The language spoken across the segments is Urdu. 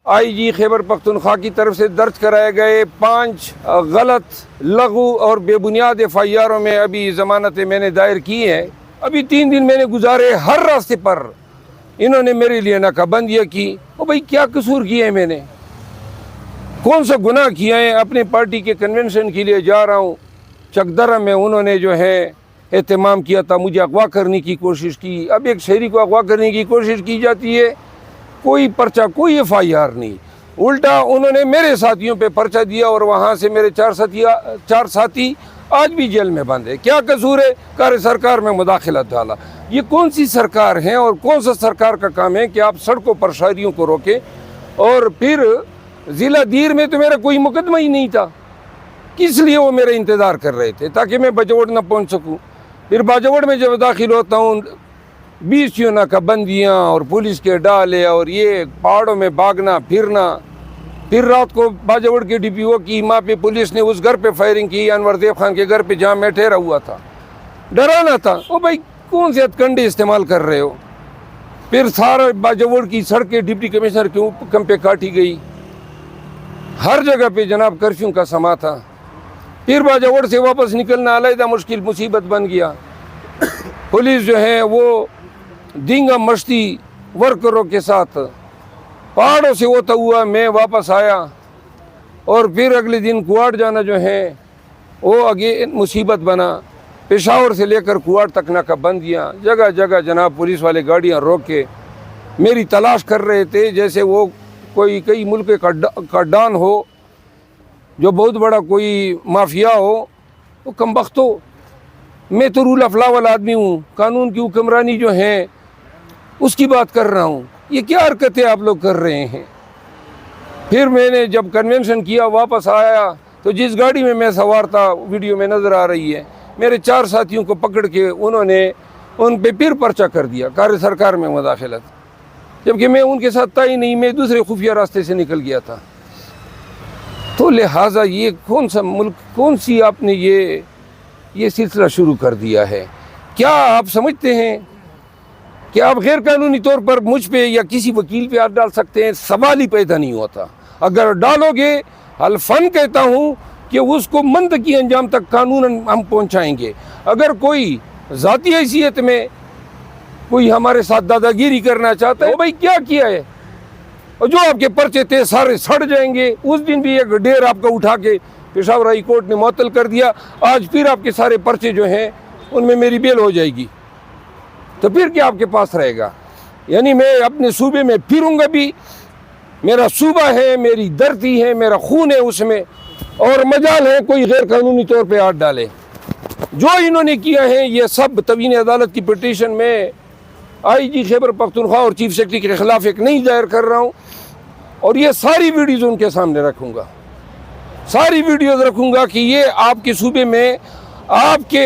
آئی جی خیبر پختونخوا کی طرف سے درج کرائے گئے 5 غلط لغو اور بے بنیاد FIRوں میں ابھی ضمانتیں میں نے دائر کی ہیں۔ ابھی 3 دن میں نے گزارے، ہر راستے پر انہوں نے میرے لیے ناکہ بندیاں کی۔ او بھائی کیا قصور کیا ہے میں نے؟ کون سا گناہ کیا ہے؟ اپنے پارٹی کے کنونشن کے لیے جا رہا ہوں، چکدرہ میں انہوں نے جو ہے اہتمام کیا تھا، مجھے اغوا کرنے کی کوشش کی۔ اب ایک شہری کو اغوا کرنے کی کوشش کی جاتی ہے، کوئی پرچہ، کوئی FIR نہیں، الٹا انہوں نے میرے ساتھیوں پہ پرچہ دیا اور وہاں سے میرے 4 ساتھی آج بھی جیل میں بند ہے۔ کیا قصور ہے؟ کار سرکار میں مداخلت ڈالا۔ یہ کون سی سرکار ہے اور کون سا سرکار کا کام ہے کہ آپ سڑکوں پر شہریوں کو روکیں؟ اور پھر ضلع دیر میں تو میرا کوئی مقدمہ ہی نہیں تھا، کس لیے وہ میرا انتظار کر رہے تھے؟ تاکہ میں باجوڑ نہ پہنچ سکوں۔ پھر باجوڑ میں جب داخل ہوتا ہوں 20 ناکہ بندیاں اور پولیس کے ڈالے اور یہ پہاڑوں میں بھاگنا پھرنا۔ پھر رات کو باجوڑ کے DPO کی ماں پہ پولیس نے اس گھر پہ فائرنگ کی، انور دیو خان کے گھر پہ، جہاں میں ٹھہرا ہوا تھا۔ ڈرانا تھا۔ او بھائی کون سے ہتھ کنڈے استعمال کر رہے ہو؟ پھر سارا باجوڑ کی سڑکیں ڈپٹی کمشنر کے حکم پہ کاٹی گئی، ہر جگہ پہ جناب کرفیو کا سما تھا۔ پھر باجوڑ سے واپس نکلنا علیحدہ مشکل مصیبت بن گیا۔ پولیس جو ہے وہ دینگا مشتی ورکروں کے ساتھ پہاڑوں سے ہوتا ہوا میں واپس آیا، اور پھر اگلے دن کوڑ جانا جو ہے وہ آگے مصیبت بنا۔ پشاور سے لے کر کوڑ تک ناکہ بندیاں، جگہ جگہ جناب پولیس والے گاڑیاں روک کے میری تلاش کر رہے تھے، جیسے وہ کوئی کئی ملک کا ڈان ہو، جو بہت بڑا کوئی مافیا ہو۔ وہ کمبختو، میں تو رول آف لا والا آدمی ہوں، قانون کی حکمرانی جو ہے اس کی بات کر رہا ہوں۔ یہ کیا حرکتیں آپ لوگ کر رہے ہیں؟ پھر میں نے جب کنونشن کیا، واپس آیا، تو جس گاڑی میں میں سوار تھا ویڈیو میں نظر آ رہی ہے، میرے 4 ساتھیوں کو پکڑ کے انہوں نے ان پہ پھر پرچہ کر دیا، کار سرکار میں مداخلت، جبکہ میں ان کے ساتھ تھا ہی نہیں، میں دوسرے خفیہ راستے سے نکل گیا تھا۔ تو لہٰذا یہ کون سا ملک، کون سی آپ نے یہ سلسلہ شروع کر دیا ہے؟ کیا آپ سمجھتے ہیں کہ آپ غیر قانونی طور پر مجھ پہ یا کسی وکیل پہ ہاتھ ڈال سکتے ہیں؟ سوال ہی پیدا نہیں ہوتا۔ اگر ڈالو گے، الفن کہتا ہوں کہ اس کو منطقی انجام تک قانون ہم پہنچائیں گے۔ اگر کوئی ذاتی حیثیت میں کوئی ہمارے ساتھ دادا گیری کرنا چاہتا ہے، بھائی کیا کیا ہے؟ اور جو آپ کے پرچے تھے سارے سڑ جائیں گے۔ اس دن بھی ایک ڈیر آپ کا اٹھا کے پشاور ہائی کورٹ نے معطل کر دیا، آج پھر آپ کے سارے پرچے جو ہیں ان میں میری بیل ہو جائے گی، تو پھر کیا آپ کے پاس رہے گا؟ یعنی میں اپنے صوبے میں پھروں گا بھی، میرا صوبہ ہے، میری دھرتی ہے، میرا خون ہے اس میں، اور مجال ہے کوئی غیر قانونی طور پہ ہاتھ ڈالے۔ جو انہوں نے کیا ہے یہ سب توہین عدالت کی پٹیشن میں IG خیبر پختونخوا اور چیف سیکرٹری کے خلاف ایک نئی دائر کر رہا ہوں، اور یہ ساری ویڈیوز ان کے سامنے رکھوں گا، ساری ویڈیوز رکھوں گا کہ یہ آپ کے صوبے میں آپ کے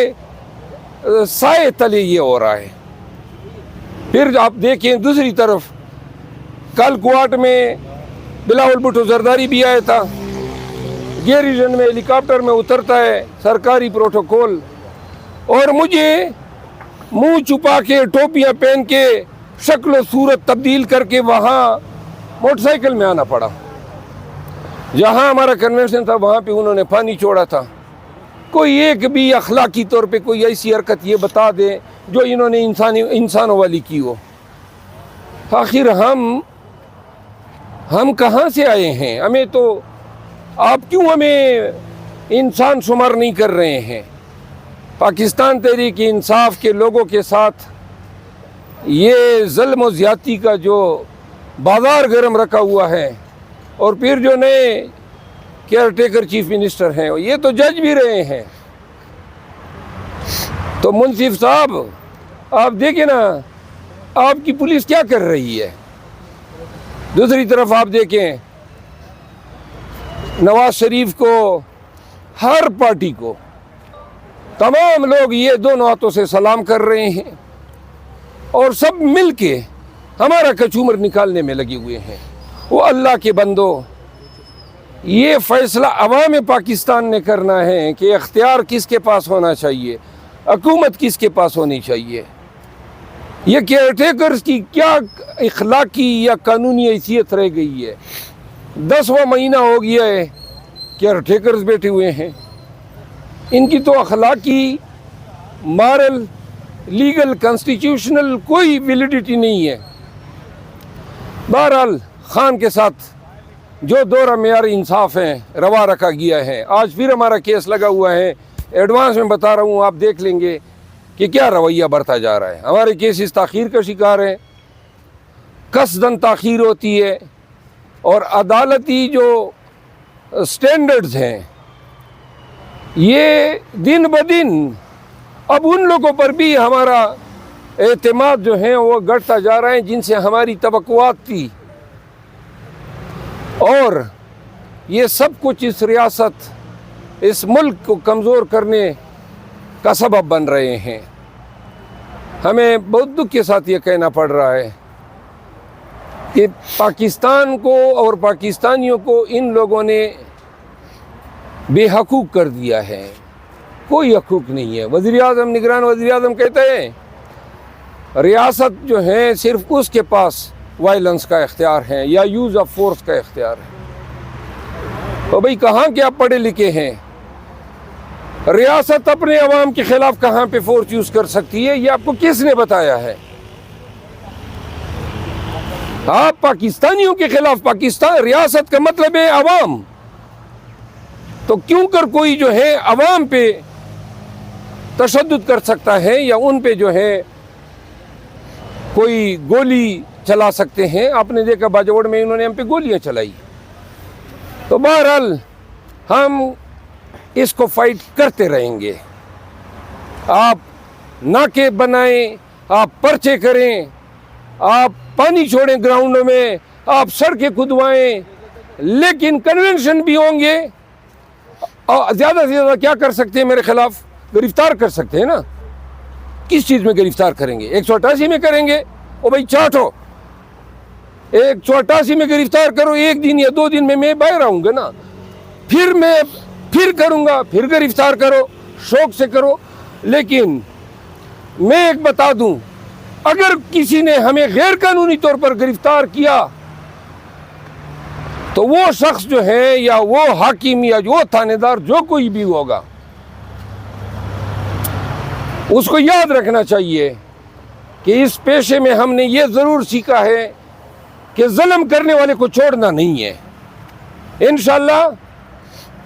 سائے تلے یہ ہو رہا ہے۔ پھر آپ دیکھیں دوسری طرف، کل کوارٹ میں بلاول بھٹو زرداری بھی آیا تھا، گیریجن میں ہیلی کاپٹر میں اترتا ہے، سرکاری پروٹوکول، اور مجھے منہ چھپا کے ٹوپیاں پہن کے شکل و صورت تبدیل کر کے وہاں موٹر سائیکل میں آنا پڑا۔ جہاں ہمارا کنونشن تھا وہاں پہ انہوں نے پانی چھوڑا تھا۔ کوئی ایک بھی اخلاقی طور پہ کوئی ایسی حرکت یہ بتا دیں جو انہوں نے انسانوں والی کی ہو۔ آخر ہم کہاں سے آئے ہیں؟ ہمیں تو آپ کیوں ہمیں انسان شمار نہیں کر رہے ہیں؟ پاکستان تحریک انصاف کے لوگوں کے ساتھ یہ ظلم و زیادتی کا جو بازار گرم رکھا ہوا ہے، اور پھر جو نئے کیئر ٹیکر چیف منسٹر ہیں یہ تو جج بھی رہے ہیں۔ تو منصف صاحب آپ دیکھیں نا آپ کی پولیس کیا کر رہی ہے۔ دوسری طرف آپ دیکھیں نواز شریف کو، ہر پارٹی کو، تمام لوگ یہ دونوں ہاتھوں سے سلام کر رہے ہیں، اور سب مل کے ہمارا کچومر نکالنے میں لگے ہوئے ہیں۔ وہ اللہ کے بندو، یہ فیصلہ عوام پاکستان نے کرنا ہے کہ اختیار کس کے پاس ہونا چاہیے، حکومت کس کے پاس ہونی چاہیے۔ یہ کیئر ٹیکرز کی کیا اخلاقی یا قانونی حیثیت رہ گئی ہے؟ 10واں مہینہ ہو گیا ہے کیئر ٹیکرز بیٹھے ہوئے ہیں، ان کی تو اخلاقی، مارل، لیگل، کانسٹیٹیوشنل کوئی ویلیڈیٹی نہیں ہے۔ بہرحال خان کے ساتھ جو دورہ معیار انصاف ہیں روا رکھا گیا ہے، آج پھر ہمارا کیس لگا ہوا ہے، ایڈوانس میں بتا رہا ہوں، آپ دیکھ لیں گے کہ کیا رویہ برتا جا رہا ہے۔ ہمارے کیسز تاخیر کا شکار ہیں، قصداً تاخیر ہوتی ہے، اور عدالتی جو سٹینڈرڈز ہیں یہ دن بدن اب ان لوگوں پر بھی ہمارا اعتماد جو ہے وہ گھٹتا جا رہا ہے جن سے ہماری توقعات تھی، اور یہ سب کچھ اس ریاست، اس ملک کو کمزور کرنے کا سبب بن رہے ہیں۔ ہمیں بہت دکھ کے ساتھ یہ کہنا پڑ رہا ہے کہ پاکستان کو اور پاکستانیوں کو ان لوگوں نے بے حقوق کر دیا ہے، کوئی حقوق نہیں ہے۔ وزیر اعظم، نگران وزیر اعظم کہتے ہیں ریاست جو ہے صرف اس کے پاس وائلنس کا اختیار ہے یا یوز آف فورس کا اختیار ہے۔ تو بھئی کہاں کے آپ پڑھے لکھے ہیں؟ ریاست اپنے عوام کے خلاف کہاں پہ فورس یوز کر سکتی ہے؟ یہ آپ کو کس نے بتایا ہے؟ آپ پاکستانیوں کے خلاف، پاکستان ریاست کا مطلب ہے عوام، تو کیوں کر کوئی جو ہے عوام پہ تشدد کر سکتا ہے یا ان پہ جو ہے کوئی گولی چلا سکتے ہیں؟ آپ نے دیکھا باجوڑ میں انہوں نے ہم پہ گولیاں چلائی۔ تو بہرحال ہم اس کو فائٹ کرتے رہیں گے۔ آپ ناکے بنائیں، آپ پرچے کریں، آپ پانی چھوڑیں گراؤنڈوں میں، آپ سڑکیں کھدوائیں، لیکن کنونشن بھی ہوں گے۔ اور زیادہ سے زیادہ کیا کر سکتے ہیں میرے خلاف؟ گرفتار کر سکتے ہیں نا۔ کس چیز میں گرفتار کریں گے؟ 188 میں کریں گے؟ او بھائی چاٹو، 188 میں گرفتار کرو، 1 دن یا 2 دن میں باہر آؤں گا نا، پھر کروں گا، پھر گرفتار کرو، شوق سے کرو۔ لیکن میں ایک بتا دوں، اگر کسی نے ہمیں غیر قانونی طور پر گرفتار کیا تو وہ شخص جو ہے یا وہ حاکم یا وہ تھانے دار جو کوئی بھی ہوگا، اس کو یاد رکھنا چاہیے کہ اس پیشے میں ہم نے یہ ضرور سیکھا ہے کہ ظلم کرنے والے کو چھوڑنا نہیں ہے۔ انشاءاللہ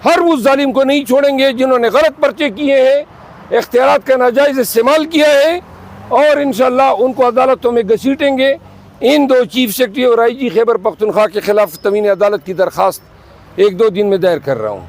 ہر اس ظالم کو نہیں چھوڑیں گے جنہوں نے غلط پرچے کیے ہیں، اختیارات کا ناجائز استعمال کیا ہے، اور انشاءاللہ ان کو عدالتوں میں گھسیٹیں گے۔ ان 2 چیف سیکرٹری اور آئی جی خیبر پختونخوا کے خلاف تموین عدالت کی درخواست 1-2 دن میں دائر کر رہا ہوں۔